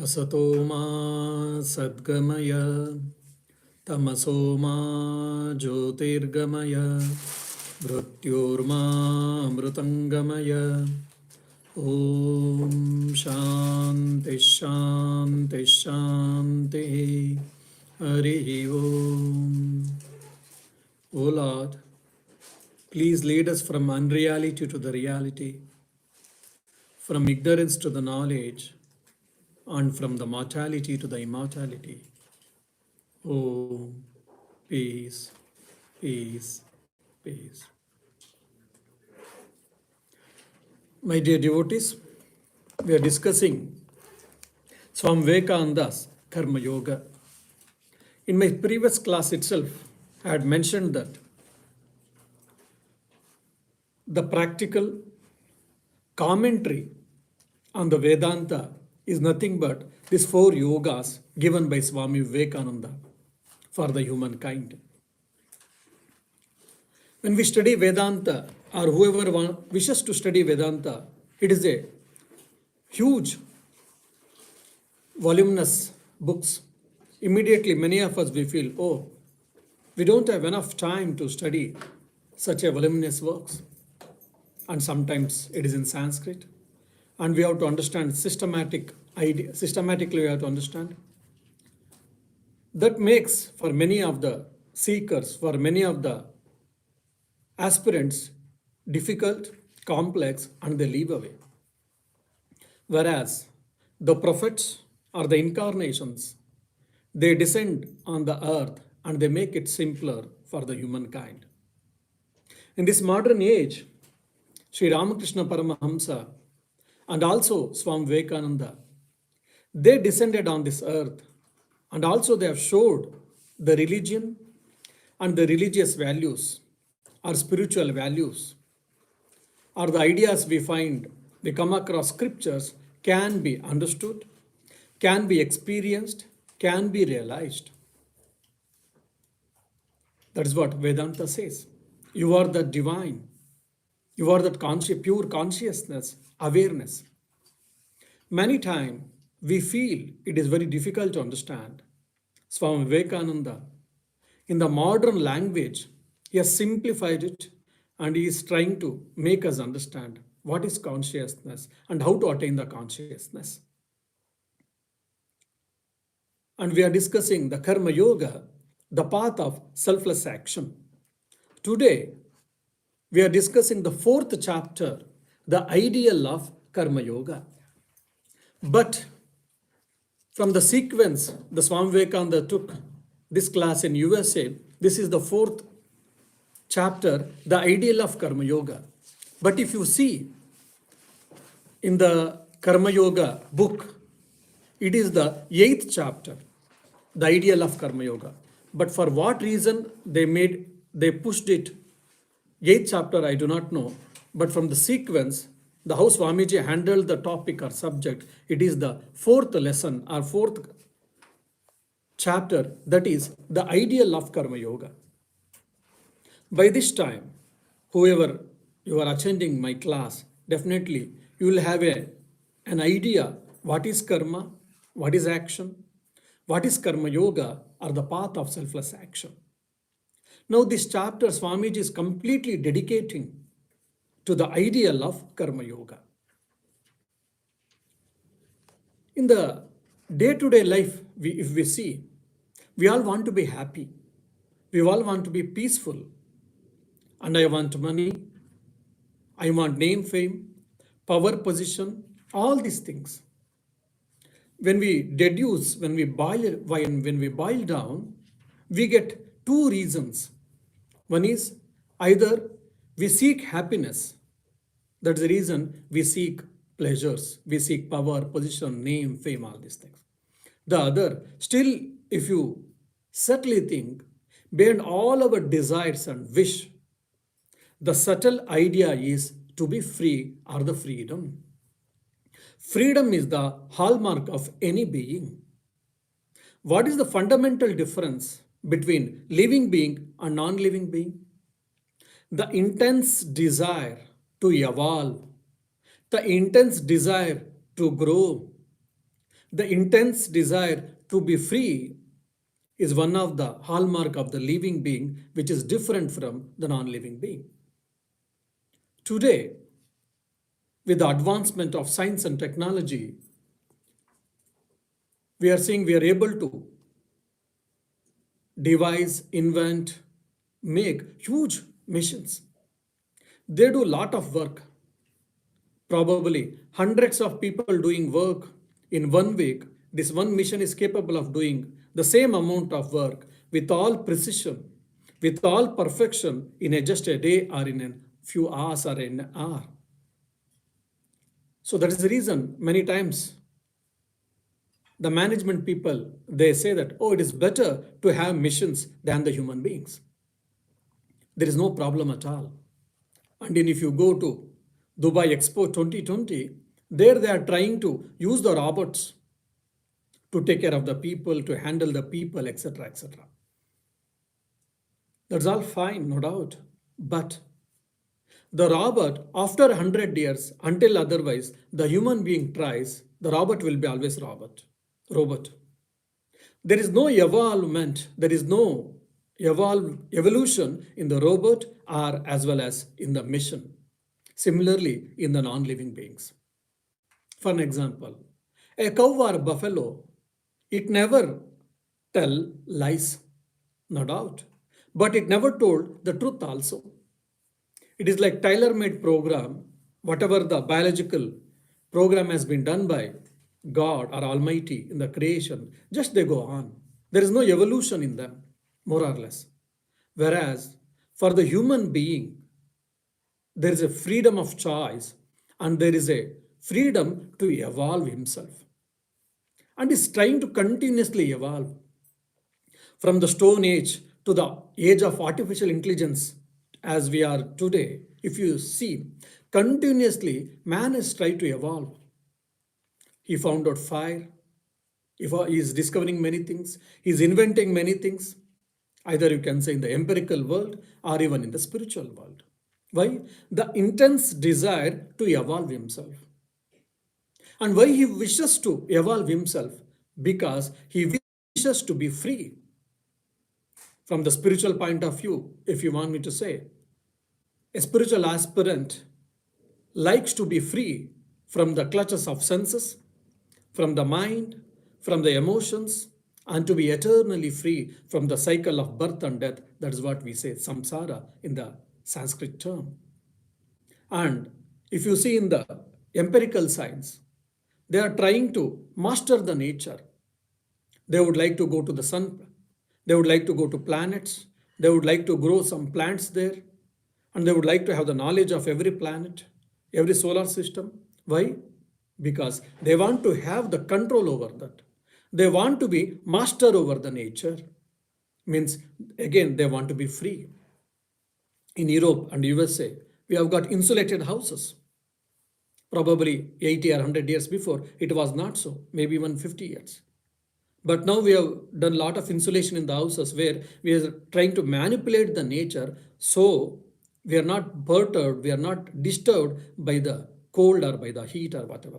असतो मा सद्गमय तमसो मा ज्योतिर्गमय मृत्योर्मामृतङ्गमय ॐ शान्ति शान्ति शान्तिः हरिः ॐ. O Lord, please lead us from unreality to the reality, from ignorance to the knowledge, and from the mortality to the immortality. Oh, peace, peace, peace. My dear devotees, we are discussing Swami Vivekananda's Karma Yoga. In my previous class itself, I had mentioned that the practical commentary on the Vedanta is nothing but these 4 yogas given by Swami Vivekananda for the humankind. When we study Vedanta, or whoever wishes to study Vedanta, it is a huge, voluminous books. Immediately, many of us, we feel, oh, we don't have enough time to study such a voluminous works. And sometimes it is in Sanskrit. And we have to understand systematically we have to understand. That makes for many of the seekers, for many of the aspirants, difficult, complex, and they leave away. Whereas the prophets or the incarnations, they descend on the earth and they make it simpler for the humankind. In this modern age, Sri Ramakrishna Paramahamsa and also Swami Vivekananda, they descended on this earth and also they have showed the religion and the religious values or spiritual values or the ideas we come across scriptures can be understood, can be experienced, can be realized. That is what Vedanta says. You are the divine. You are that pure consciousness, awareness. Many times we feel it is very difficult to understand. Swami Vivekananda, in the modern language, he has simplified it and he is trying to make us understand what is consciousness and how to attain the consciousness. And we are discussing the Karma Yoga, the path of selfless action. Today, we are discussing the 4th chapter, the ideal of Karma Yoga. But from the sequence, the Swami Vivekananda took this class in USA. This is the 4th chapter, the ideal of Karma Yoga. But if you see in the Karma Yoga book, it is the 8th chapter, the ideal of Karma Yoga. But for what reason they pushed it 8th chapter, I do not know. But from the sequence, the how Swamiji handled the topic or subject, it is the 4th lesson or 4th chapter, that is the ideal of Karma Yoga. By this time, whoever you are attending my class, definitely you will have an idea what is karma, what is action, what is Karma Yoga, or the path of selfless action. Now this chapter Swamiji is completely dedicating to the ideal of Karma Yoga. In the day-to-day life, if we see, we all want to be happy. We all want to be peaceful. And I want money. I want name, fame, power, position, all these things. When we deduce, when we boil down, we get 2 reasons. One is either we seek happiness. That's the reason we seek pleasures. We seek power, position, name, fame, all these things. The other, still, if you subtly think, beyond all our desires and wish, the subtle idea is to be free or the freedom. Freedom is the hallmark of any being. What is the fundamental difference between living being and non-living being? The intense desire to evolve, The intense desire to grow, the intense desire to be free is one of the hallmark of the living being, which is different from the non-living being. Today, with the advancement of science and technology, we are seeing we are able to devise, invent, make huge machines. They do a lot of work. Probably hundreds of people doing work in 1 week. This one mission is capable of doing the same amount of work with all precision, with all perfection in just a day or in a few hours or in an hour. So that is the reason many times the management people, they say that, oh, it is better to have missions than the human beings. There is no problem at all. And then if you go to Dubai Expo 2020, there they are trying to use the robots to take care of the people, to handle the people, etc., etc. That's all fine, no doubt. But the robot, after 100 years, until otherwise, the human being tries, the robot will be always robot. There is no evolvement, there is no evolution in the robot or as well as in the mission. Similarly, in the non-living beings. For an example, a cow or a buffalo, it never tell lies, no doubt, but it never told the truth also. It is like tailor-made program, whatever the biological program has been done by God or Almighty in the creation, just they go on. There is no evolution in them, more or less. Whereas for the human being, there is a freedom of choice and there is a freedom to evolve himself. And is trying to continuously evolve. From the Stone Age to the age of artificial intelligence, as we are today, if you see, continuously man has tried to evolve. He found out fire. He is discovering many things. He is inventing many things. Either you can say in the empirical world or even in the spiritual world. Why? The intense desire to evolve himself. And why he wishes to evolve himself? Because he wishes to be free. From the spiritual point of view, if you want me to say, a spiritual aspirant likes to be free from the clutches of senses, from the mind, from the emotions, and to be eternally free from the cycle of birth and death. That is what we say, samsara in the Sanskrit term. And if you see in the empirical science, they are trying to master the nature. They would like to go to the sun. They would like to go to planets. They would like to grow some plants there. And they would like to have the knowledge of every planet, every solar system. Why? Because they want to have the control over that. They want to be master over the nature. Means, again, they want to be free. In Europe and USA, we have got insulated houses. Probably 80 or 100 years before, it was not so, maybe even 50 years. But now we have done a lot of insulation in the houses where we are trying to manipulate the nature so we are not perturbed, we are not disturbed by the cold or by the heat or whatever.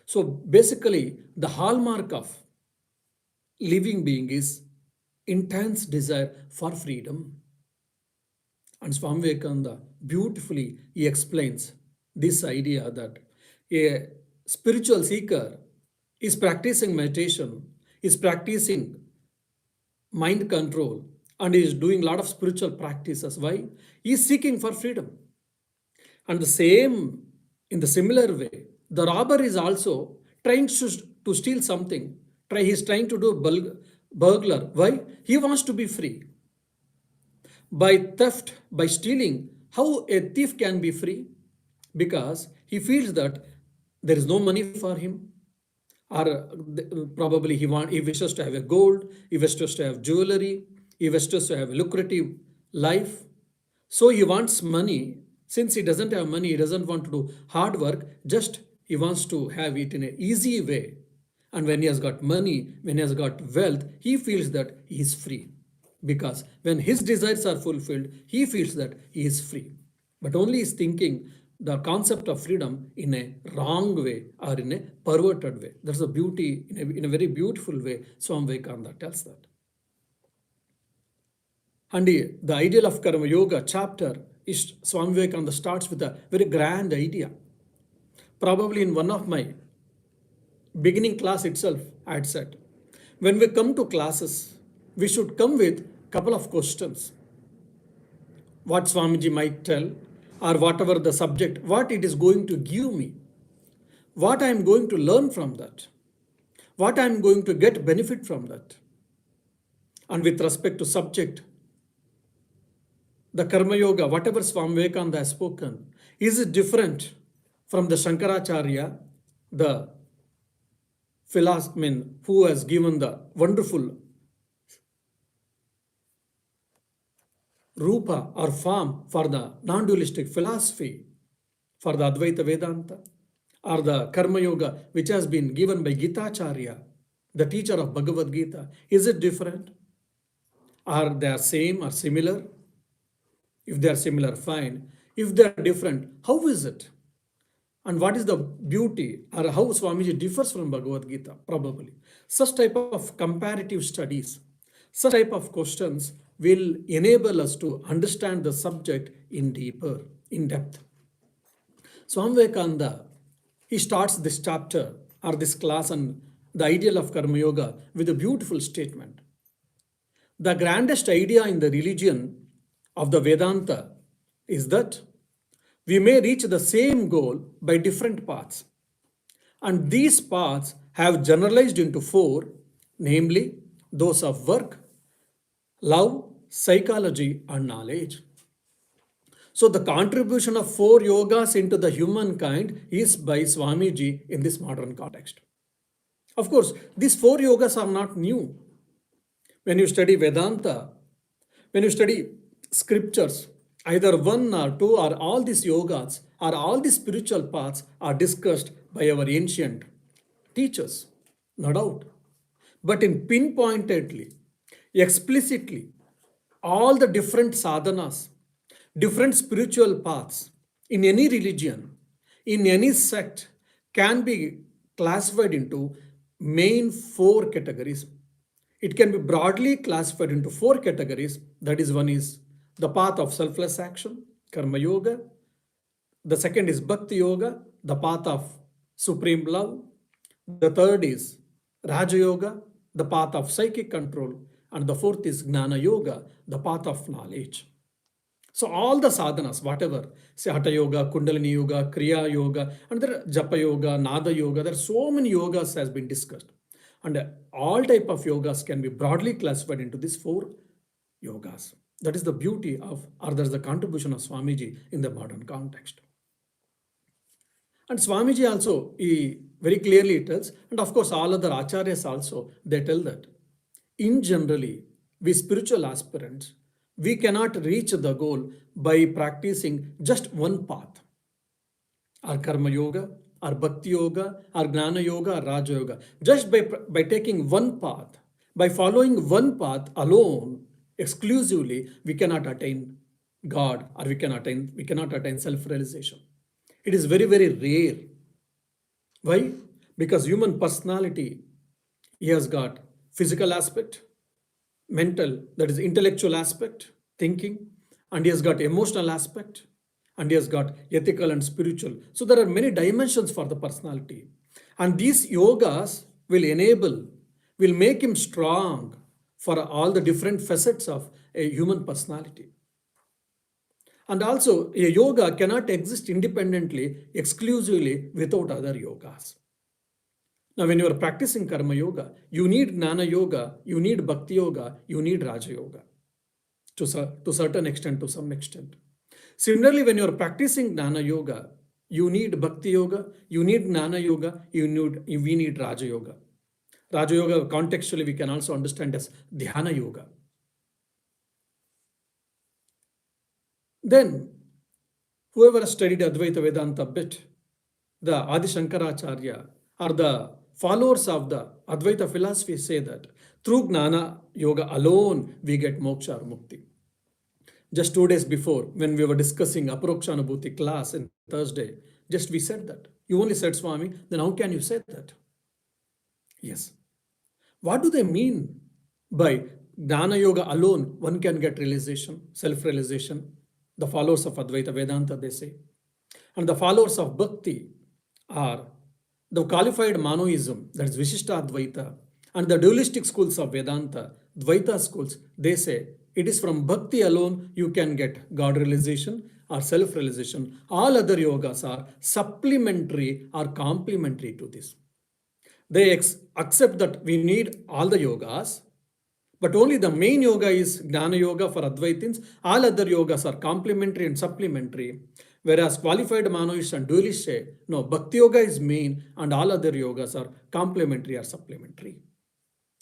So basically, the hallmark of living being is intense desire for freedom. And Swami Vivekananda beautifully he explains this idea that a spiritual seeker is practicing meditation, is practicing mind control, and is doing a lot of spiritual practices. Why? He is seeking for freedom. And the same, in the similar way, the robber is also trying to steal something. He is trying to do burglar. Why? He wants to be free. By theft, by stealing, how a thief can be free? Because he feels that there is no money for him, or probably he wishes to have a gold, he wishes to have jewelry, he wishes to have a lucrative life. So he wants money. Since he doesn't have money, he doesn't want to do hard work, just he wants to have it in an easy way. And when he has got money, when he has got wealth, he feels that he is free. Because when his desires are fulfilled, he feels that he is free. But only is thinking the concept of freedom in a wrong way or in a perverted way. That's the beauty, in a very beautiful way, Swami Vivekananda tells that. And the ideal of Karma Yoga chapter is Swami Vivekananda starts with a very grand idea. Probably in one of my beginning class itself, I had said, when we come to classes, we should come with a couple of questions. What Swamiji might tell, or whatever the subject, what it is going to give me, what I am going to learn from that, what I am going to get benefit from that. And with respect to subject, the Karma Yoga, whatever Swami Vivekananda has spoken, is it different from the Shankaracharya, the philosopher, who has given the wonderful rupa or form for the non-dualistic philosophy, for the Advaita Vedanta, or the Karma Yoga, which has been given by Gitacharya, the teacher of Bhagavad Gita? Is it different? Are they same or similar? If they are similar, fine. If they are different, how is it? And what is the beauty, or how Swamiji differs from Bhagavad Gita? Probably. Such type of comparative studies, such type of questions will enable us to understand the subject in deeper, in depth. Swami Vivekananda, he starts this chapter or this class on the ideal of Karma Yoga with a beautiful statement. The grandest idea in the religion of the Vedanta is that we may reach the same goal by different paths. And these paths have generalized into four, namely those of work, love, psychology, and knowledge. So the contribution of four yogas into the humankind is by Swamiji in this modern context. Of course, these four yogas are not new. When you study Vedanta, when you study scriptures, either one or two or all these yogas or all these spiritual paths are discussed by our ancient teachers, no doubt. But in pinpointedly, explicitly, all the different sadhanas, different spiritual paths in any religion, in any sect can be classified into main four categories. It can be broadly classified into four categories. That is, one is the path of selfless action, Karma Yoga. The second is Bhakti Yoga, the path of supreme love. The third is Raja Yoga, the path of psychic control. And the fourth is Gnana Yoga, the path of knowledge. So all the sadhanas, whatever, say Hatha Yoga, Kundalini Yoga, Kriya Yoga, and there are Japa Yoga, Nada Yoga, there are so many yogas has been discussed. And all type of yogas can be broadly classified into these four yogas. That is the beauty of, or that's the contribution of Swamiji in the modern context. And Swamiji also, he very clearly tells, and of course all other acharyas also, they tell that in generally, we spiritual aspirants, we cannot reach the goal by practicing just one path, or Karma Yoga, or Bhakti Yoga, or Gnana Yoga, or Raja Yoga. Just by taking one path, by following one path alone, exclusively, we cannot attain God, or we cannot attain self-realization. It is very, very rare. Why? Because human personality, he has got physical aspect, mental, that is intellectual aspect, thinking, and he has got emotional aspect, and he has got ethical and spiritual. So there are many dimensions for the personality. And these yogas will make him strong for all the different facets of a human personality. And also, a yoga cannot exist independently, exclusively without other yogas. Now, when you are practicing Karma Yoga, you need Gnana Yoga, you need Bhakti Yoga, you need Raja Yoga to certain extent, to some extent. Similarly, when you are practicing Gnana Yoga, you need Bhakti Yoga, you need Gnana Yoga, we need Raja Yoga. Raja Yoga, contextually, we can also understand as Dhyana Yoga. Then, whoever has studied Advaita Vedanta a bit, the Adi Shankaracharya or the followers of the Advaita philosophy say that through Gnana Yoga alone we get moksha or mukti. Just 2 days before, when we were discussing Aprokshanubhuti class in Thursday, just we said that. You only said Swami, then how can you say that? Yes. What do they mean by Jnana Yoga alone? One can get realization, self realization. The followers of Advaita Vedanta, they say. And the followers of Bhakti are the qualified Manoism, that is Vishishtadvaita, and the dualistic schools of Vedanta, Dvaita schools, they say it is from Bhakti alone you can get God realization or self realization. All other yogas are supplementary or complementary to this. They accept that we need all the yogas, but only the main yoga is Jnana Yoga for Advaitins. All other yogas are complementary and supplementary. Whereas qualified Manoists and dualists say, no, Bhakti Yoga is main and all other yogas are complementary or supplementary.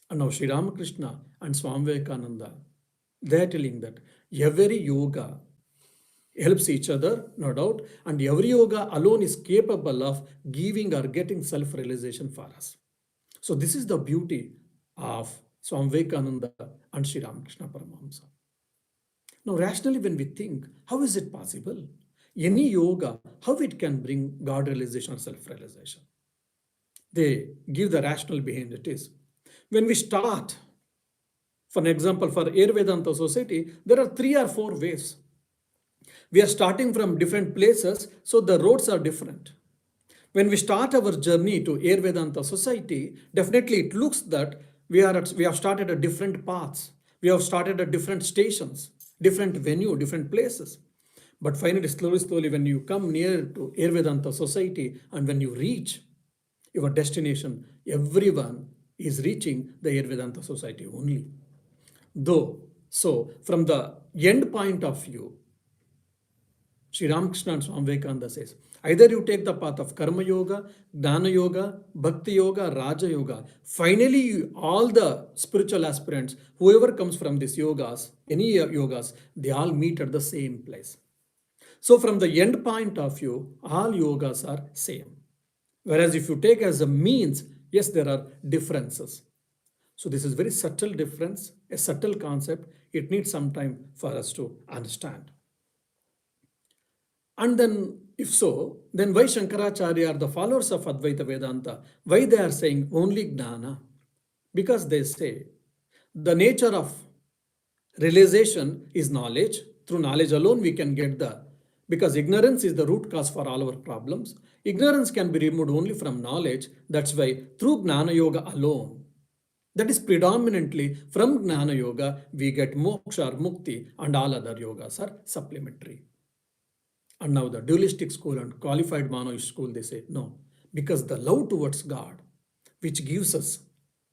And now Sri Ramakrishna and Swami Vivekananda, they are telling that every yoga helps each other, no doubt, and every yoga alone is capable of giving or getting self-realization for us. So this is the beauty of Swami Vivekananda and Sri Ramakrishna Paramahamsa. Now, rationally, when we think, how is it possible? Any yoga, how it can bring God realization or self-realization? They give the rationale behind it is. When we start, for an example, for Air Vedanta Society, there are 3 or 4 ways. We are starting from different places, so the roads are different. When we start our journey to Air Vedanta Society, definitely it looks that we have started at different paths. We have started at different stations, different venue, different places. But finally, slowly, when you come near to Air Vedanta Society and when you reach your destination, everyone is reaching the Air Vedanta Society only. Though, so from the end point of view, Sri Ramakrishna and Swami Vivekananda says, either you take the path of Karma Yoga, Jnana Yoga, Bhakti Yoga, Raja Yoga. Finally, all the spiritual aspirants, whoever comes from these yogas, any yogas, they all meet at the same place. So from the end point of view, all yogas are same. Whereas if you take as a means, yes, there are differences. So this is very subtle difference, a subtle concept. It needs some time for us to understand. And then, if so, then why Shankaracharya are the followers of Advaita Vedanta? Why they are saying only Jnana? Because they say the nature of realization is knowledge. Through knowledge alone we can get because ignorance is the root cause for all our problems. Ignorance can be removed only from knowledge. That's why through Jnana Yoga alone, that is predominantly from Jnana Yoga, we get moksha or mukti, and all other yogas are supplementary. And now the dualistic school and qualified Manoist school, they say, no, because the love towards God, which gives us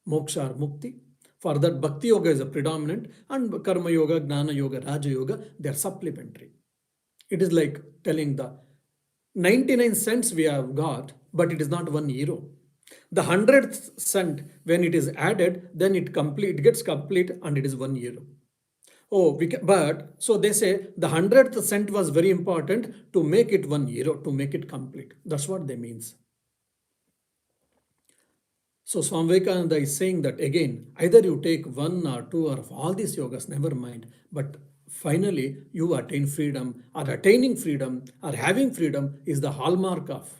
moksha or mukti, for that Bhakti Yoga is a predominant, and Karma Yoga, Jnana Yoga, Raja Yoga, they are supplementary. It is like telling the 99 cents we have got, but it is not 1 euro. The 100th cent, when it is added, then it gets complete and it is 1 euro. Oh, but so they say the 100th cent was very important to make it 1 euro, to make it complete. That's what they means. So Swami Vivekananda is saying that again, either you take 1 or 2 or all these yogas, never mind, but finally you attain freedom, or attaining freedom or having freedom is the hallmark of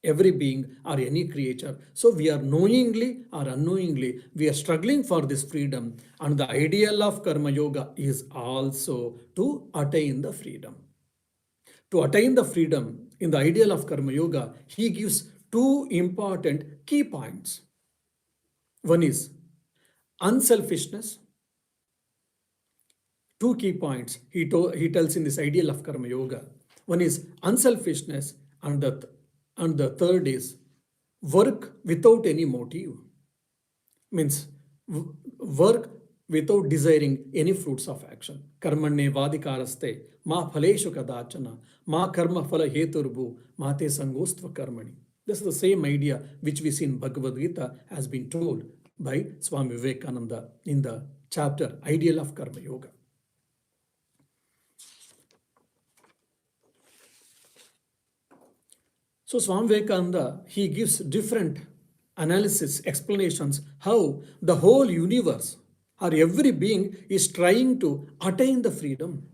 every being or any creature. So we are knowingly or unknowingly, we are struggling for this freedom, and the ideal of Karma Yoga is also to attain the freedom. To attain the freedom in the ideal of Karma Yoga, he gives 2 important key points. One is unselfishness. 2 key points he tells in this ideal of Karma Yoga. One is unselfishness, and the third is work without any motive. Means work without desiring any fruits of action. Karmanne vadikaraste ma phaleshu kadachana ma karma phala heturbu mate sangostva karmani. This is the same idea which we see in Bhagavad Gita has been told by Swami Vivekananda in the chapter Ideal of Karma Yoga. So Swami Vivekananda, he gives different analysis, explanations, how the whole universe or every being is trying to attain the freedom.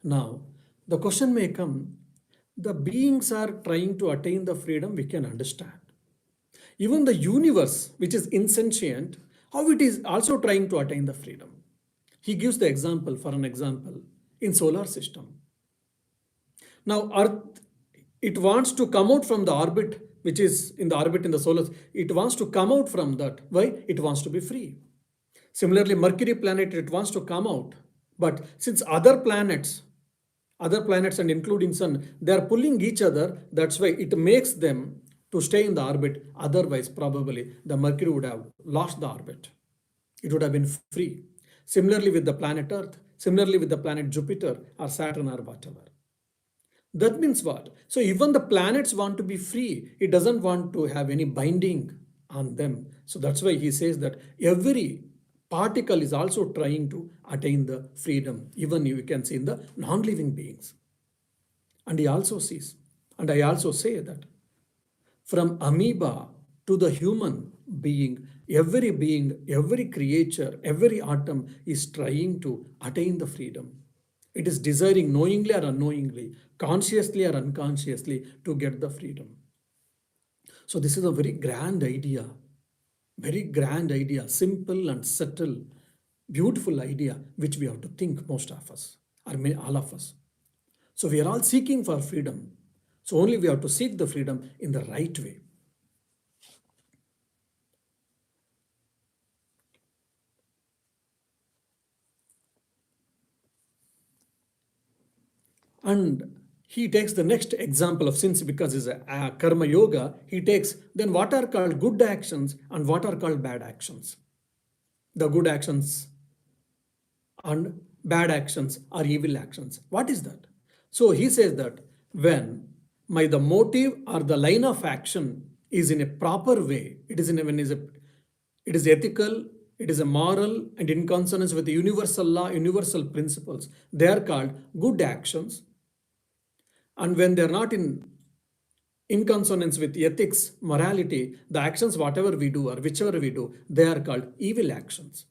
Now, the question may come, the beings are trying to attain the freedom, we can understand. Even the universe, which is insentient, how it is also trying to attain the freedom. He gives the example, for an example, in solar system. Now, Earth, it wants to come out from the orbit, which is in the orbit in the solar, it wants to come out from that. Why? It wants to be free. Similarly, Mercury planet, it wants to come out. But since other planets and including sun, they are pulling each other, that's why it makes them to stay in the orbit. Otherwise, probably the Mercury would have lost the orbit. It would have been free. Similarly with the planet Earth, similarly with the planet Jupiter or Saturn or whatever. That means what? So even the planets want to be free. It doesn't want to have any binding on them. So that's why he says that every particle is also trying to attain the freedom. Even you can see in the non-living beings. And he also sees, and I also say that from amoeba to the human being, every creature, every atom is trying to attain the freedom. It is desiring knowingly or unknowingly, consciously or unconsciously to get the freedom. So this is a very grand idea, simple and subtle, beautiful idea, which we have to think, most of us, or all of us. So we are all seeking for freedom. So only we have to seek the freedom in the right way. And he takes the next example of since because it's a karma yoga, he takes then what are called good actions and what are called bad actions. The good actions and bad actions are evil actions. What is that? So he says that when the motive or the line of action is in a proper way, it is it is ethical, it is a moral and in consonance with the universal law, universal principles. They are called good actions. And when they're not in consonance with ethics, morality, the actions, whatever we do or whichever we do, they are called evil actions.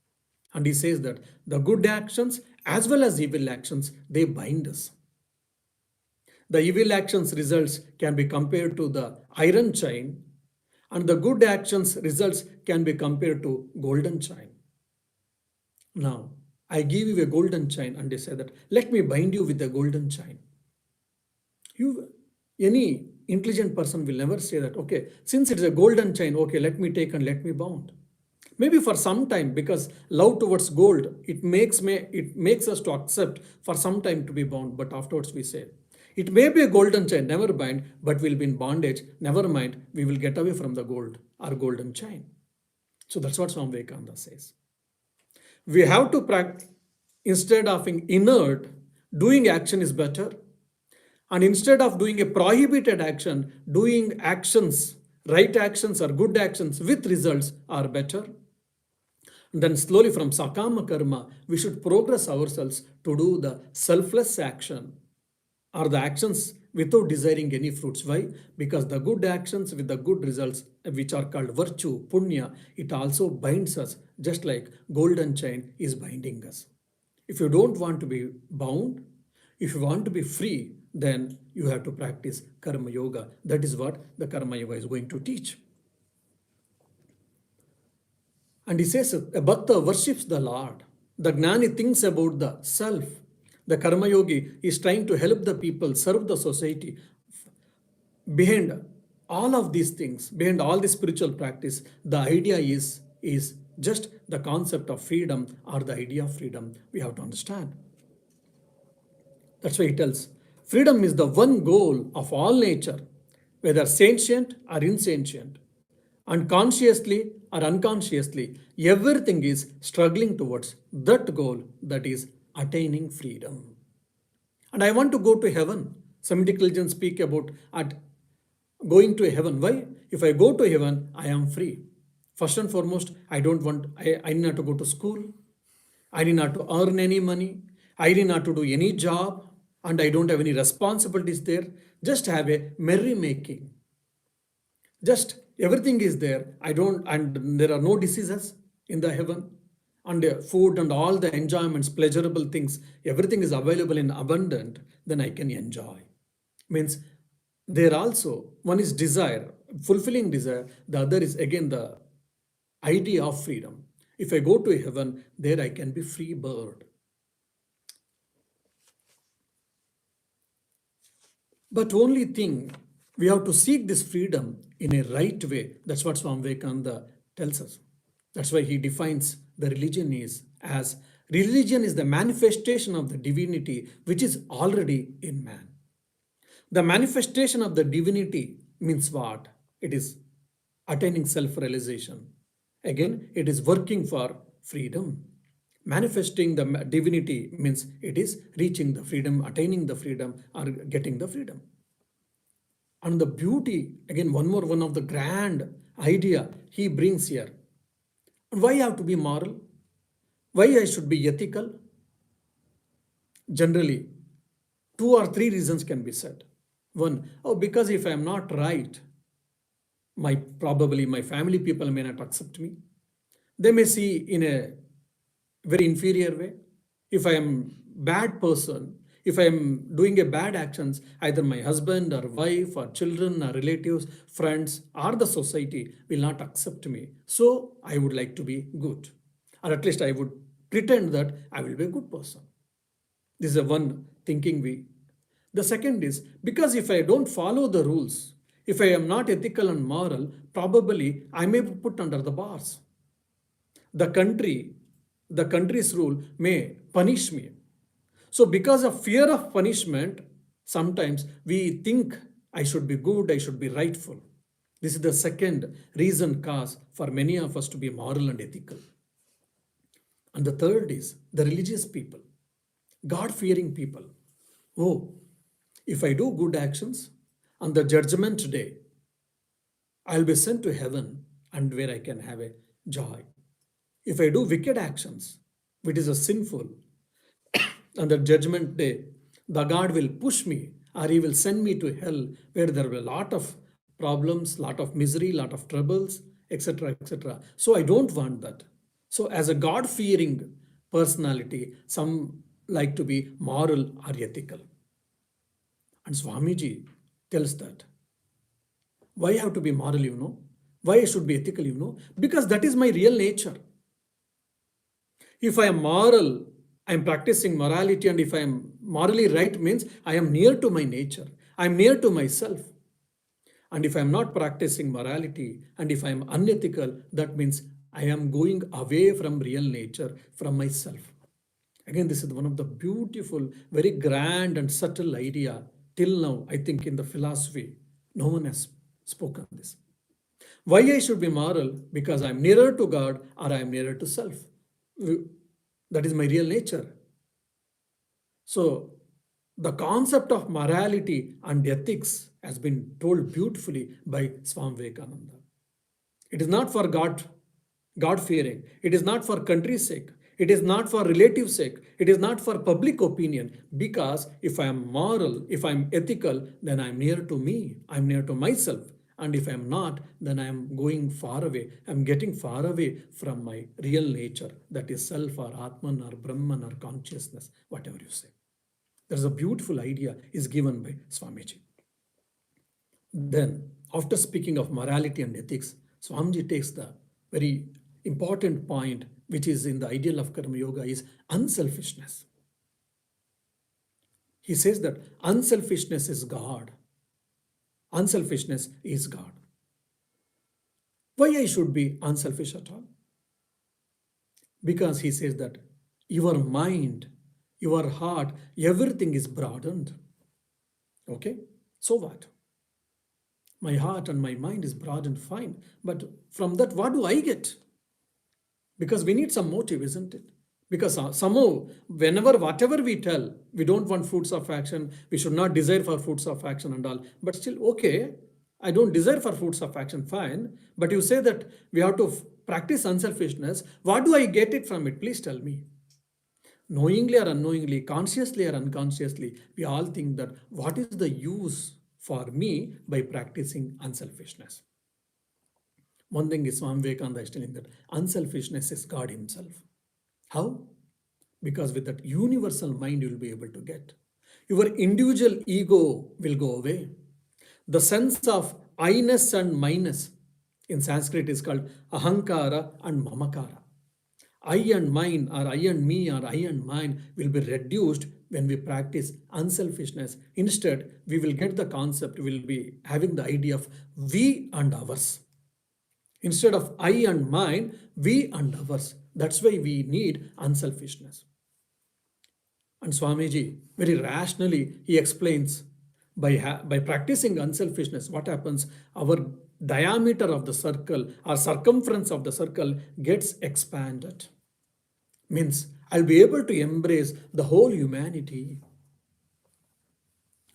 And he says that the good actions as well as evil actions, they bind us. The evil actions results can be compared to the iron chain, and the good actions results can be compared to golden chain. Now, I give you a golden chain and they say that, let me bind you with a golden chain. Any intelligent person will never say that, okay, since it is a golden chain, okay, let me take and let me bound. Maybe for some time, because love towards gold, it makes us to accept for some time to be bound, but afterwards we say, it may be a golden chain, never bind, but we'll be in bondage, never mind, we will get away from the gold or golden chain. So that's what Swami Vivekananda says. We have to practice, instead of being inert, doing action is better. And instead of doing a prohibited action, doing actions, right actions or good actions with results are better. And then slowly from sakama karma, we should progress ourselves to do the selfless action or the actions without desiring any fruits. Why? Because the good actions with the good results, which are called virtue, punya, it also binds us just like golden chain is binding us. If you don't want to be bound, if you want to be free, then you have to practice karma yoga. That is what the karma yoga is going to teach. And he says, a bhakta worships the Lord. The gnani thinks about the self. The karma yogi is trying to help the people, serve the society. Behind all of these things, behind all this spiritual practice, the idea is just the concept of freedom or the idea of freedom. We have to understand. That's why he tells, freedom is the one goal of all nature, whether sentient or insentient. And consciously or unconsciously, everything is struggling towards that goal, that is attaining freedom. And I want to go to heaven. Some religions speak about going to heaven. Why? If I go to heaven, I am free. First and foremost, I need not to go to school. I need not to earn any money. I need not to do any job. And I don't have any responsibilities there. Just have a merrymaking. Just everything is there. And there are no diseases in the heaven. and food and all the enjoyments, pleasurable things, everything is available in abundant, then I can enjoy. Means there also one is desire, fulfilling desire, the other is again the idea of freedom. If I go to heaven, there I can be free bird. But only thing, we have to seek this freedom in a right way. That's what Swami Vivekananda tells us. That's why he defines the religion is as religion is the manifestation of the divinity which is already in man. The manifestation of the divinity means what? It is attaining self-realization. Again, it is working for freedom. Manifesting the divinity means it is reaching the freedom, attaining the freedom, or getting the freedom. And the beauty, again, one of the grand idea he brings here. Why I have to be moral? Why I should be ethical? Generally, two or three reasons can be said. One, oh, because if I am not right, probably my family people may not accept me. They may see in a very inferior way. If I am bad person, if I am doing a bad actions, either my husband or wife or children or relatives, friends or the society will not accept me. So I would like to be good. Or at least I would pretend that I will be a good person. This is a one thinking we. The second is because if I don't follow the rules, if I am not ethical and moral, probably I may be put under the bars. The country, the country's rule may punish me. So because of fear of punishment, sometimes we think I should be good, I should be rightful. This is the second reason cause for many of us to be moral and ethical. And the third is the religious people, God-fearing people. Oh, if I do good actions, on the judgment day, I'll be sent to heaven and where I can have a joy. If I do wicked actions, which is a sinful, on the judgment day, the God will push me or he will send me to hell where there will be a lot of problems, lot of misery, lot of troubles, etc., etc. So I don't want that. So as a God-fearing personality, some like to be moral or ethical. And Swamiji tells that. Why I have to be moral, Why I should be ethical, Because that is my real nature. If I am moral, I am practicing morality, and if I am morally right means I am near to my nature. I am near to myself. And if I am not practicing morality and if I am unethical, that means I am going away from real nature, from myself. Again, this is one of the beautiful, very grand and subtle idea. Till now, I think in the philosophy, no one has spoken this. Why I should be moral? Because I am nearer to God or I am nearer to self. That is my real nature. So the concept of morality and ethics has been told beautifully by Swami Vivekananda. It is not for God-fearing. It is not for country's sake. It is not for relative sake. It is not for public opinion. Because if I am moral, if I am ethical, then I am near to me. I am near to myself. And if I am not, then I am going far away. I am getting far away from my real nature. That is self or Atman or Brahman or consciousness, whatever you say. There's a beautiful idea is given by Swamiji. Then, after speaking of morality and ethics, Swamiji takes the very important point, which is in the ideal of Karma Yoga, is unselfishness. He says that unselfishness is God. Unselfishness is God. Why I should be unselfish at all? Because he says that your mind, your heart, everything is broadened. Okay? So what? My heart and my mind is broadened, fine. But from that, what do I get? Because we need some motive, isn't it? Because somehow, whatever we tell, we don't want fruits of action, we should not desire for fruits of action and all. But still, okay, I don't desire for fruits of action, fine. But you say that we have to practice unselfishness. What do I get it from it? Please tell me. Knowingly or unknowingly, consciously or unconsciously, we all think that what is the use for me by practicing unselfishness? One thing is Swami Vivekananda is telling that unselfishness is God himself. How? Because with that universal mind, you will be able to get. Your individual ego will go away. The sense of I-ness and minus in Sanskrit is called ahankara and mamakara. I and mine, or I and me, or I and mine will be reduced when we practice unselfishness. Instead, we will get the concept, we will be having the idea of we and ours. Instead of I and mine, we and ours. That's why we need unselfishness. And Swamiji, very rationally, he explains by practicing unselfishness, what happens? Our diameter of the circle, our circumference of the circle gets expanded. Means I'll be able to embrace the whole humanity.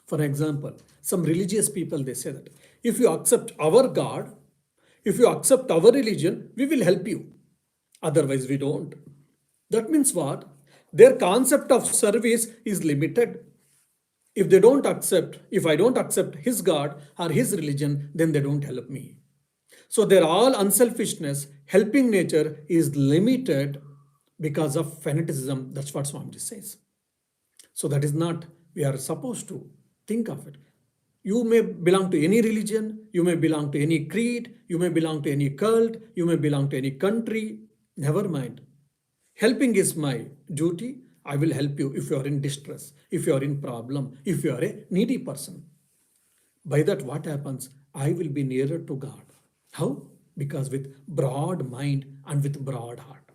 For example, some religious people, they say that if you accept our God, if you accept our religion, we will help you. Otherwise, we don't. That means what? Their concept of service is limited. If they don't accept, if I don't accept his God or his religion, then they don't help me. So their all unselfishness, helping nature is limited because of fanaticism. That's what Swami says. So that is not, we are supposed to think of it. You may belong to any religion, you may belong to any creed, you may belong to any cult, you may belong to any country. Never mind. Helping is my duty. I will help you if you are in distress, if you are in problem, if you are a needy person. By that, what happens? I will be nearer to God. How? Because with broad mind and with broad heart.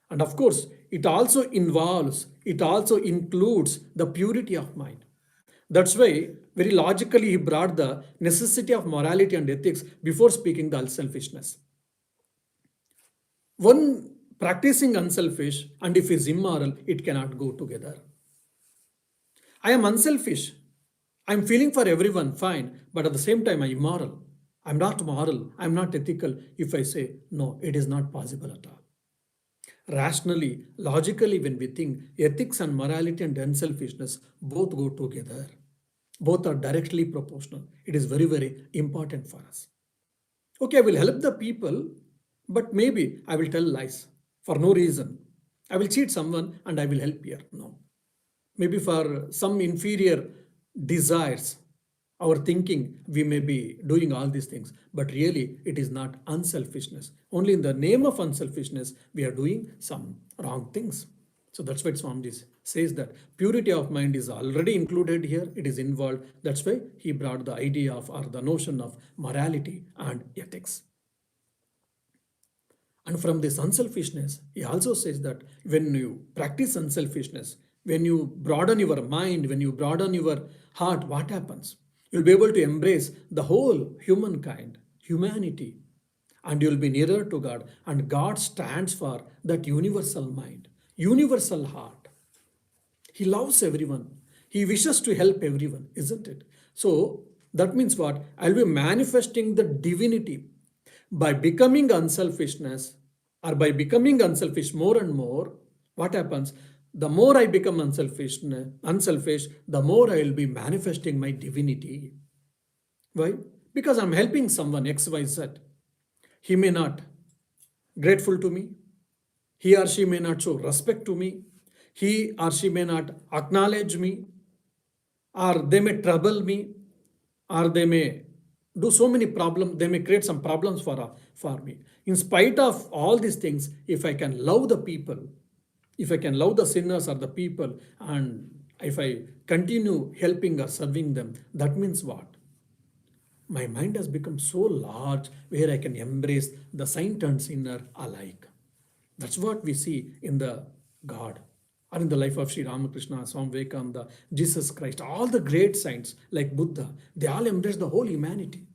And of course, it also includes the purity of mind. That's why, very logically, he brought the necessity of morality and ethics before speaking the unselfishness. One practicing unselfish and if is immoral, it cannot go together. I am unselfish. I am feeling for everyone, fine, but at the same time, I am immoral. I am not moral. I am not ethical. If I say, no, it is not possible at all. Rationally, logically, when we think, ethics and morality and unselfishness both go together. Both are directly proportional. It is very, very important for us. Okay, I will help the people, but maybe I will tell lies for no reason. I will cheat someone and I will help here. No. Maybe for some inferior desires, our thinking, we may be doing all these things, but really it is not unselfishness. Only in the name of unselfishness, we are doing some wrong things. So that's why Swami says that purity of mind is already included here. It is involved. That's why he brought the idea of or the notion of morality and ethics. And from this unselfishness, he also says that when you practice unselfishness, when you broaden your mind, when you broaden your heart, what happens? You'll be able to embrace the whole humankind, humanity, and you'll be nearer to God. And God stands for that universal mind, universal heart. He loves everyone. He wishes to help everyone, isn't it? So that means what? I'll be manifesting the divinity by becoming unselfishness or by becoming unselfish more and more. What happens? The more I become unselfish, the more I will be manifesting my divinity. Why? Because I'm helping someone X, Y, Z. He may not grateful to me. He or she may not show respect to me. He or she may not acknowledge me. Or they may trouble me. Or they may do so many problems. They may create some problems for me. In spite of all these things, if I can love the people, if I can love the sinners or the people, and if I continue helping or serving them, that means what? My mind has become so large where I can embrace the saint and sinner alike. That's what we see in the God or in the life of Sri Ramakrishna, Swami Vivekananda, Jesus Christ. All the great saints like Buddha, they all embraced the whole humanity.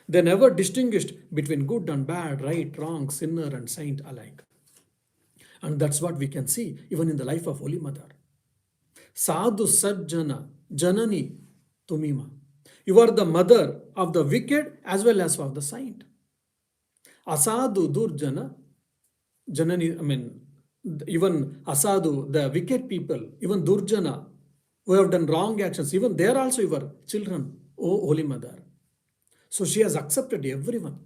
They never distinguished between good and bad, right, wrong, sinner and saint alike. And that's what we can see even in the life of Holy Mother. Sadhu Sajjana Janani Tumima. You are the mother of the wicked as well as of the saint. Asadu Durjana Janani, even Asadu, the wicked people, even Durjana, who have done wrong actions, even they are also your children, O Holy Mother. So she has accepted everyone.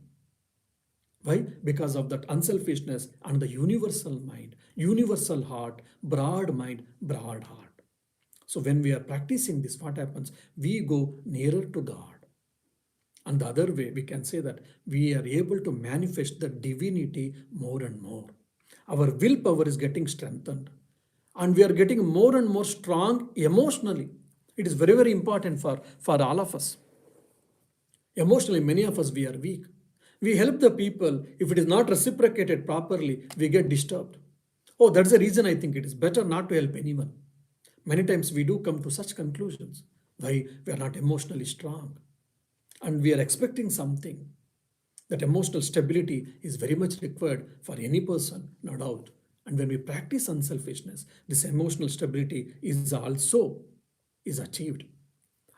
Why? Because of that unselfishness and the universal mind, universal heart, broad mind, broad heart. So when we are practicing this, what happens? We go nearer to God. And the other way, we can say that we are able to manifest the divinity more and more. Our willpower is getting strengthened, and we are getting more and more strong emotionally. It is very, very important for all of us. Emotionally, many of us, we are weak. We help the people. If it is not reciprocated properly, we get disturbed. Oh, that's the reason I think it is better not to help anyone. Many times we do come to such conclusions. Why? We are not emotionally strong. And we are expecting something. That emotional stability is very much required for any person, no doubt. And when we practice unselfishness, this emotional stability is achieved.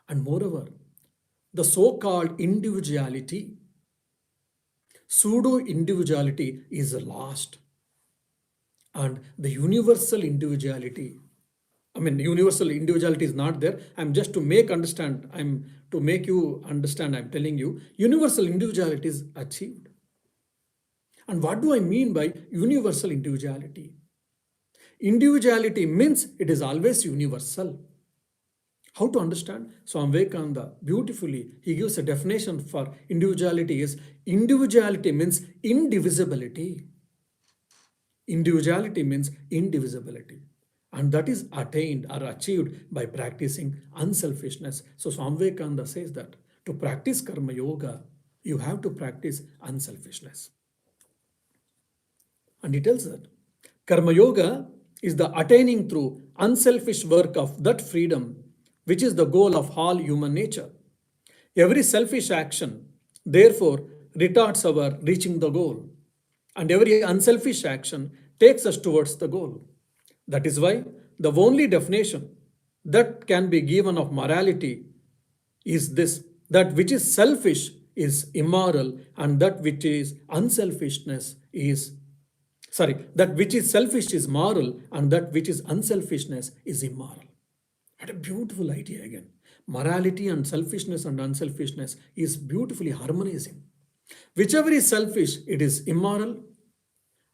And moreover, the so-called individuality, pseudo-individuality is lost. And the universal individuality, universal individuality is not there. I'm to make you understand, I'm telling you, universal individuality is achieved. And what do I mean by universal individuality? Individuality means it is always universal. How to understand? Swami Vivekananda beautifully, he gives a definition for individuality is individuality means indivisibility. Individuality means indivisibility. And that is attained or achieved by practicing unselfishness. So Swami Vivekananda says that to practice karma yoga, you have to practice unselfishness. And he tells that karma yoga is the attaining through unselfish work of that freedom, which is the goal of all human nature. Every selfish action, therefore, retards our reaching the goal, and every unselfish action takes us towards the goal. That is why the only definition that can be given of morality is this: that which is selfish is immoral, and that which is unselfishness is that which is selfish is moral, and that which is unselfishness is immoral. What a beautiful idea again. Morality and selfishness and unselfishness is beautifully harmonizing. Whichever is selfish, it is immoral,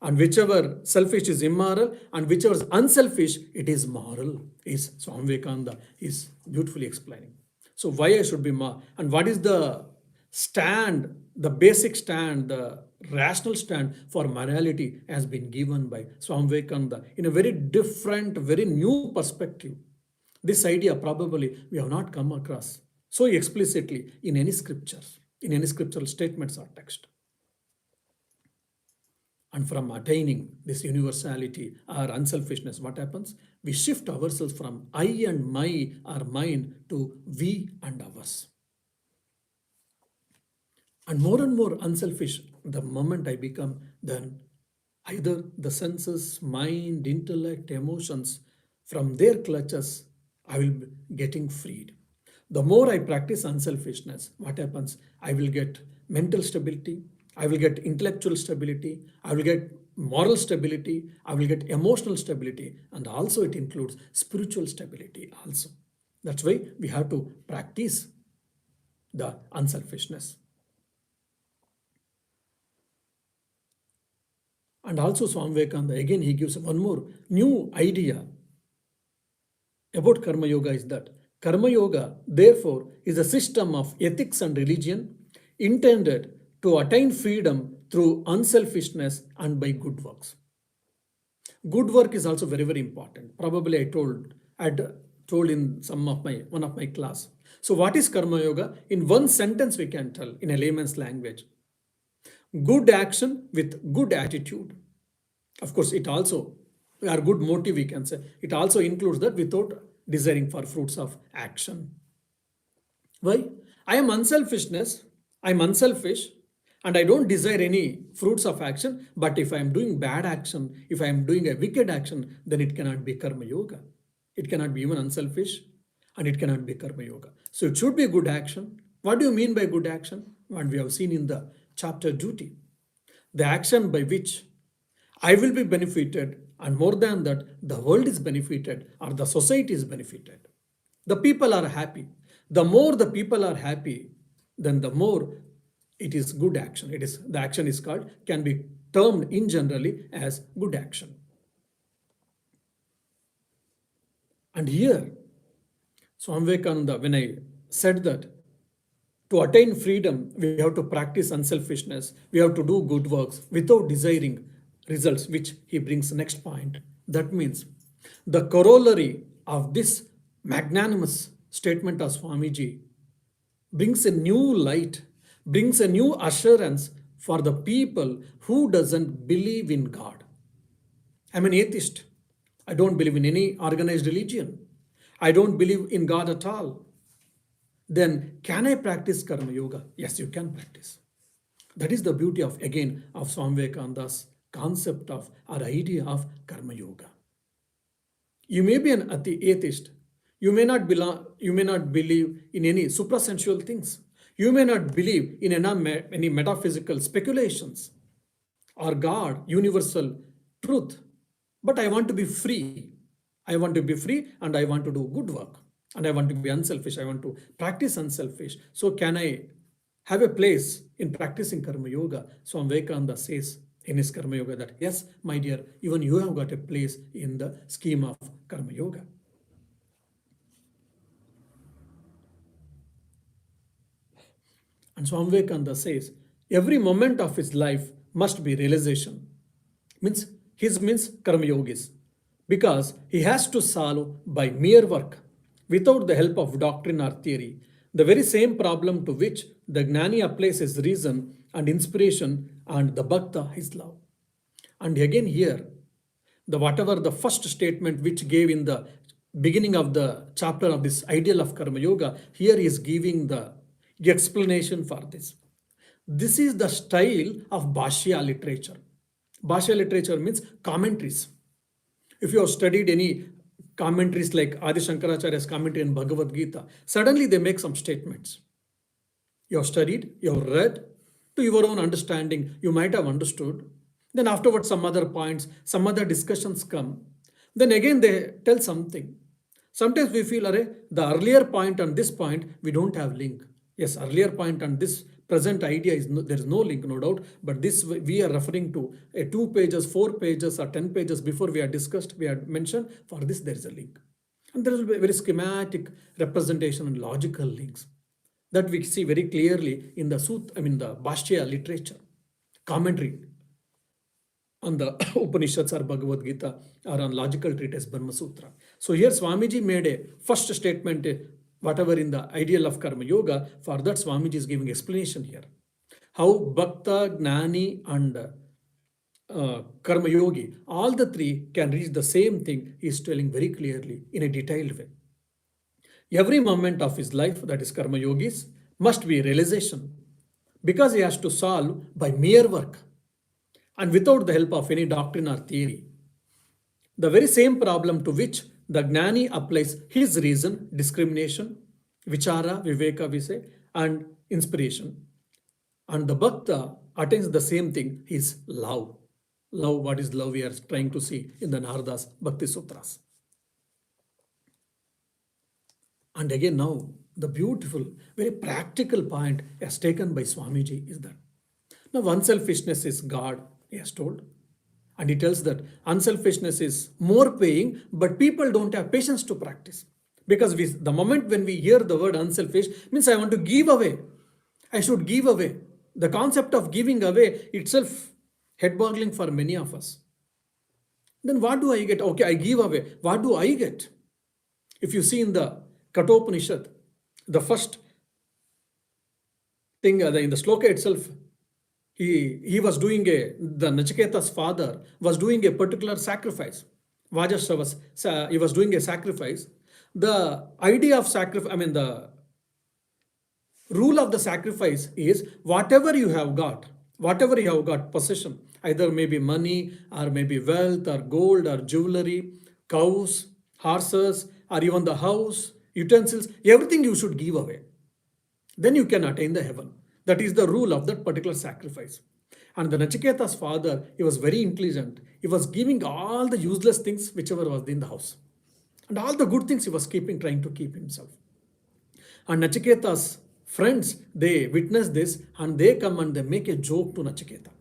and whichever selfish is immoral, and whichever is unselfish, it is moral, is Swami Vivekananda is beautifully explaining. So why I should be moral, and what is the stand, the basic stand, the rational stand for morality has been given by Swami Vivekananda in a very different, very new perspective. This idea probably we have not come across so explicitly in any scriptures, in any scriptural statements or text. And from attaining this universality or unselfishness, what happens? We shift ourselves from I and my or mine to we and ours. And more unselfish the moment I become, then either the senses, mind, intellect, emotions, from their clutches, I will be getting freed. The more I practice unselfishness, what happens? I will get mental stability, I will get intellectual stability, I will get moral stability, I will get emotional stability, and also it includes spiritual stability also. That's why we have to practice the unselfishness. And also Swami Vivekananda, again he gives one more new idea about Karma Yoga is that Karma Yoga, therefore, is a system of ethics and religion intended to attain freedom through unselfishness and by good works. Good work is also very, very important. Probably I'd told in one of my class. So what is Karma Yoga? In one sentence we can tell in a layman's language. Good action with good attitude. Of course, it also, our good motive we can say, it also includes that without desiring for fruits of action. Why? I'm unselfish, and I don't desire any fruits of action. But if I'm doing bad action, if I'm doing a wicked action, then it cannot be Karma Yoga. It cannot be even unselfish, and it cannot be Karma Yoga. So it should be good action. What do you mean by good action? What we have seen in the chapter duty. The action by which I will be benefited, and more than that, the world is benefited or the society is benefited. The people are happy. The more the people are happy, then the more it is good action. It is the action is called, can be termed in generally as good action. And here, Swami Vivekananda, when I said that to attain freedom, we have to practice unselfishness, we have to do good works without desiring results, which he brings next point. That means the corollary of this magnanimous statement of Swamiji brings a new light, brings a new assurance for the people who doesn't believe in God. I'm an atheist. I don't believe in any organized religion. I don't believe in God at all. Then can I practice Karma Yoga? Yes, you can practice. That is the beauty of, again, of Swami Vivekananda's concept of or idea of Karma Yoga. You may be an atheist. You may not believe in any suprasensual things. You may not believe in any metaphysical speculations or God, universal truth. But I want to be free. I want to be free and I want to do good work. And I want to be unselfish. I want to practice unselfish. So can I have a place in practicing Karma Yoga? Swami Vivekananda says in his Karma Yoga that, yes, my dear, even you have got a place in the scheme of Karma Yoga. And Swami Vivekananda says, every moment of his life must be realization. Means Karma Yogis. Because he has to solve by mere work, without the help of doctrine or theory, the very same problem to which the Gnani applies his reason and inspiration and the Bhakta his love. And again here, whatever the first statement which gave in the beginning of the chapter of this ideal of Karma Yoga, here he is giving the explanation for this. This is the style of Bhashya literature. Bhashya literature means commentaries. If you have studied any commentaries like Adi Shankaracharya's commentary in Bhagavad Gita, suddenly they make some statements. You have studied, you have read, to your own understanding, you might have understood. Then afterwards, some other points, some other discussions come. Then again, they tell something. Sometimes we feel, the earlier point and this point, we don't have link. Yes, earlier point and this present idea there is no link, no doubt, but this we are referring to 2 pages, 4 pages or 10 pages before we had discussed, we had mentioned, for this there is a link. And there will be very schematic representation and logical links that we see very clearly in the the Bhashya literature, commentary on the Upanishads or Bhagavad Gita or on logical treatise Brahma Sutra. So here Swamiji made a first statement, whatever in the ideal of Karma Yoga. For that, Swamiji is giving explanation here. How Bhakta, Gnani and Karma Yogi, all the three can reach the same thing, he is telling very clearly in a detailed way. Every moment of his life, that is Karma Yogis, must be realization, because he has to solve by mere work and without the help of any doctrine or theory the very same problem to which the Gnani applies his reason, discrimination, vichara, viveka we say, and inspiration. And the Bhakta attains the same thing, his love. Love, what is love, we are trying to see in the Narada's Bhakti Sutras. And again now, the beautiful, very practical point as taken by Swamiji is that now unselfishness is God, he has told. And he tells that unselfishness is more paying, but people don't have patience to practice. Because the moment when we hear the word unselfish, means I want to give away. I should give away. The concept of giving away itself head-boggling for many of us. Then what do I get? Okay, I give away. What do I get? If you see in the Kathopanishad, the first thing in the sloka itself, he was doing the Nachiketa's father was doing a particular sacrifice. Vajashrava, he was doing a sacrifice. The idea of sacrifice, the rule of the sacrifice is whatever you have got, possession, either maybe money or maybe wealth or gold or jewelry, cows, horses, or even the house, utensils, everything you should give away. Then you can attain the heaven. That is the rule of that particular sacrifice. And the Nachiketa's father, he was very intelligent. He was giving all the useless things whichever was in the house. And all the good things he was trying to keep himself. And Nachiketa's friends, they witness this and they come and they make a joke to Nachiketa.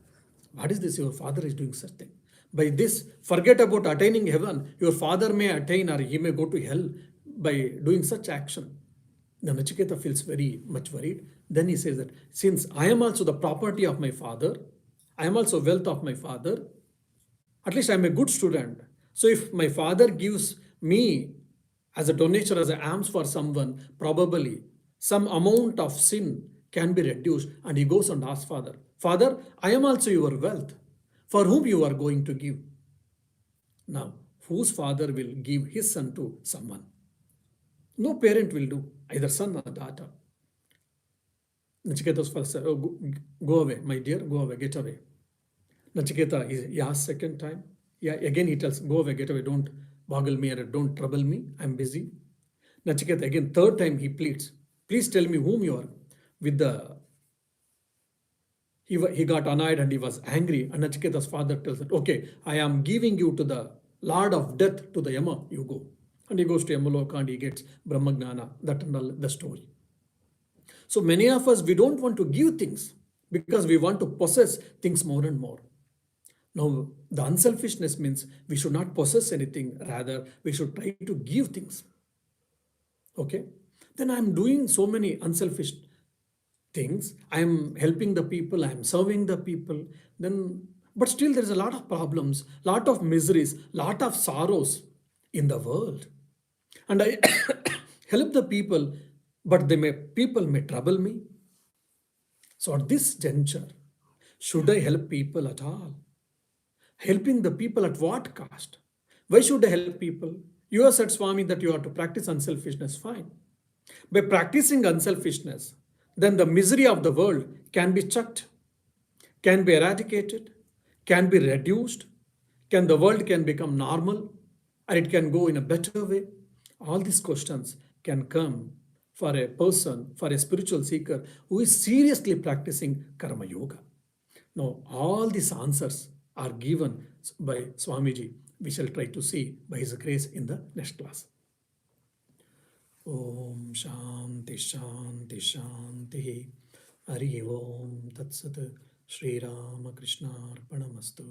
What is this? Your father is doing such thing. By this, forget about attaining heaven. Your father may attain or he may go to hell by doing such action. The Nachiketa feels very much worried. Then he says that since I am also the property of my father, I am also wealth of my father, at least I am a good student. So if my father gives me as a donation, as an alms for someone, probably some amount of sin can be reduced. And he goes and asks Father, Father, I am also your wealth. For whom you are going to give? Now, whose father will give his son to someone? No parent will do, either son or daughter. Nachiketa's father said, oh, go away, my dear, go away, get away. Nachiketa, he asks second time. Yeah, again he tells, go away, get away, don't boggle me or don't trouble me, I'm busy. Nachiketa, again, third time he pleads, please tell me whom you are. With the, he got annoyed and he was angry. And Nachiketa's father tells him, okay, I am giving you to the Lord of Death, to the Yama, you go. And he goes to Yamaloka and he gets Brahmagnana, that and all the story. So many of us, we don't want to give things because we want to possess things more and more. Now, the unselfishness means we should not possess anything, rather, we should try to give things. Okay? Then I'm doing so many unselfish things. I'm helping the people, I'm serving the people. Then, but still, there's a lot of problems, lot of miseries, lot of sorrows in the world. And I help the people, but people may trouble me. So at this juncture, should I help people at all? Helping the people at what cost? Why should I help people? You have said, Swami, that you are to practice unselfishness. Fine. By practicing unselfishness, then the misery of the world can be chucked, can be eradicated, can be reduced, can the world can become normal, or it can go in a better way. All these questions can come for a person, for a spiritual seeker who is seriously practicing karma yoga. Now, all these answers are given by Swamiji. We shall try to see by his grace in the next class. Om Shanti Shanti Shanti. Hari Om Tat Sat. Shri Rama Krishna Arpanamastu.